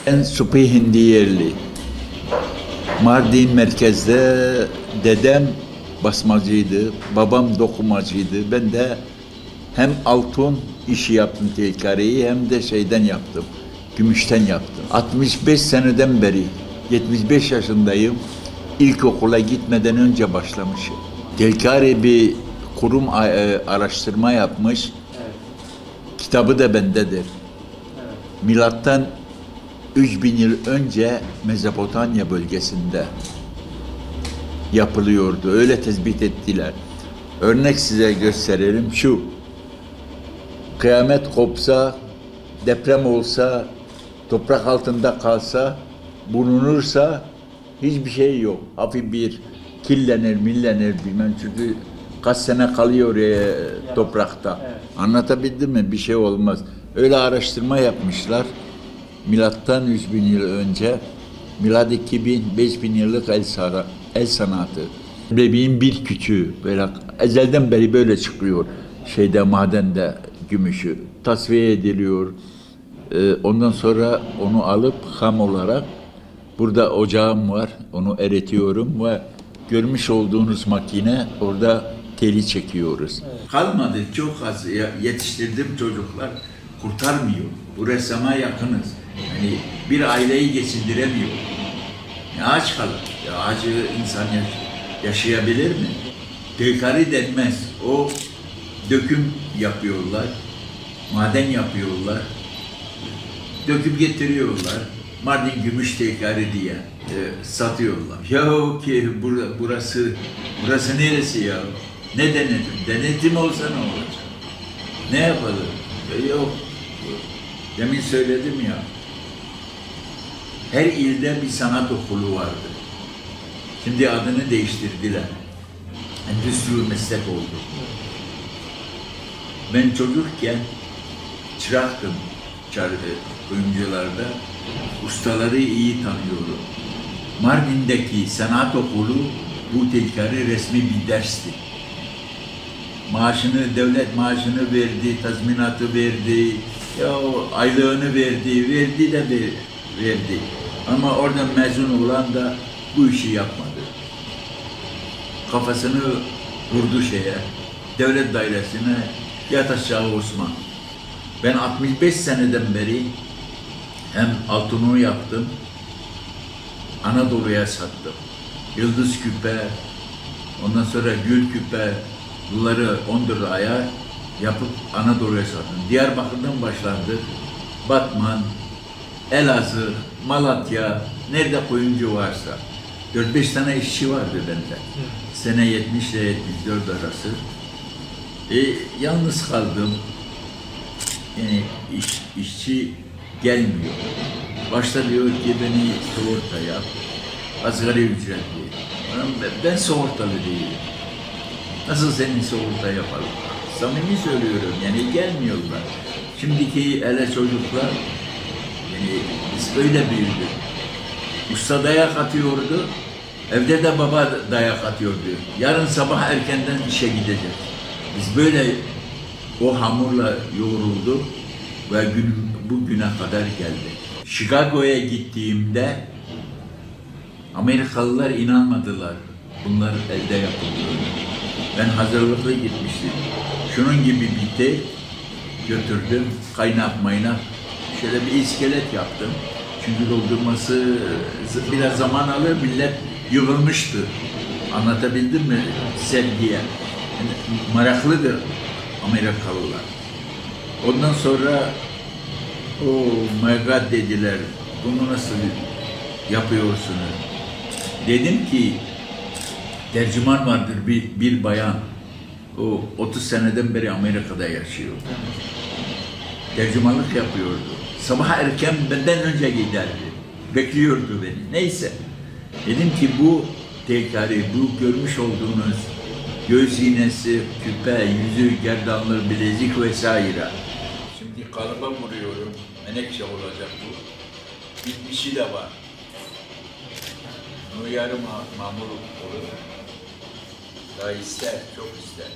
Ben Supi Hindi yerli. Mardin merkezde dedem basmacıydı, babam dokumacıydı. Ben de hem altın işi yaptım telkareyi hem de şeyden yaptım, gümüşten yaptım. 65 seneden beri, 75 yaşındayım. İlkokula gitmeden önce başlamışım. Telkare bir kurum araştırma yapmış. Evet. Kitabı da bendedir. Evet. Milattan 3000 yıl önce Mezopotamya bölgesinde yapılıyordu. Öyle tespit ettiler. Örnek size gösterelim şu. Kıyamet kopsa, deprem olsa, toprak altında kalsa, bulunursa hiçbir şey yok. Hafif bir kirlenir, millenir bilmem çünkü kaç sene kalıyor toprakta. Evet. Anlatabildim mi? Bir şey olmaz. Öyle araştırma yapmışlar. Milattan 3000 yıl önce, milad 2000, 5000 yıllık el sanatı. Bebeğin bir küçüğü, böyle ezelden beri böyle çıkıyor. Madende gümüşü tasfiye ediliyor. Ondan sonra onu alıp ham olarak, burada ocağım var, onu eritiyorum ve görmüş olduğunuz makine, orada teli çekiyoruz. Evet. Kalmadı, çok az yetiştirdim çocuklar, kurtarmıyor. Bu ressama yakınız. Yani bir aileyi geçindiremiyor. Ne aç kalır? Ya acı insan yaşayabilir mi? Telkari denmez. O döküm yapıyorlar, maden yapıyorlar, döküp getiriyorlar. Mardin gümüş telkari diye satıyorlar. Ya ki burası neresi ya? Ne denetim? Denetim olsa ne olacak? Ne yapalım? Yok. Demin söyledim ya. Her ilde bir sanat okulu vardı. Şimdi adını değiştirdiler. Endüstri meslek oldu. Ben çocukken çıraktım kuyumcularda. Ustaları iyi tanıyorum. Mardin'deki sanat okulu bu telkari resmi bir dersti. Devlet maaşını verdi, tazminatı verdi, ya aylığını verdi. Ama oradan mezun olan da bu işi yapmadı. Kafasını vurdu devlet dairesine, yat aşağı Osman. Ben 65 seneden beri hem altınını yaptım, Anadolu'ya sattım. Yıldız küpe, ondan sonra gül küpe, bunları 10 liraya yapıp Anadolu'ya sattım. Diyarbakır'dan başlandı. Batman, Elazığ, Malatya, nerede kuyumcu varsa. 4-5 tane işçi vardı bende. Sene 70 ile 74 arası. Yalnız kaldım. Yani işçi gelmiyor. Başta diyor ki beni sigorta yap. Asgari ücretli. Ben sigortalı değilim. Nasıl senin sigorta yapalım? Samimi söylüyorum, yani gelmiyorlar. Şimdiki hele çocuklar, yani biz öyle büyüdük. Usta dayak atıyordu, evde de baba dayak atıyordu. Yarın sabah erkenden işe gidecek. Biz böyle o hamurla yoğrulduk ve bugüne kadar geldik. Chicago'ya gittiğimde Amerikalılar inanmadılar. Bunlar elde yapılıyor. Ben hazırlıklı gitmiştim. Şunun gibi bir tel götürdüm, kaynak maynak. Şöyle bir iskelet yaptım. Çünkü doldurması biraz zaman alır, millet yığılmıştı. Anlatabildim mi sevgiye? Yani meraklıdır Amerikalılar. Ondan sonra oh my God dediler, bunu nasıl yapıyorsunuz? Dedim ki, tercüman vardır bir bayan, o 30 seneden beri Amerika'da yaşıyor. Tercümanlık yapıyordu. Sabah erken benden önce giderdi. Bekliyordu beni. Neyse. Dedim ki bu telkari, bu görmüş olduğunuz göz iğnesi, küpe, yüzük, gerdanlık, bilezik vesaire. Şimdi kalıba vuruyorum. Menekşe olacak bu. Bitmişi de var. Bu yarım mamur olur. Daha ister, çok ister.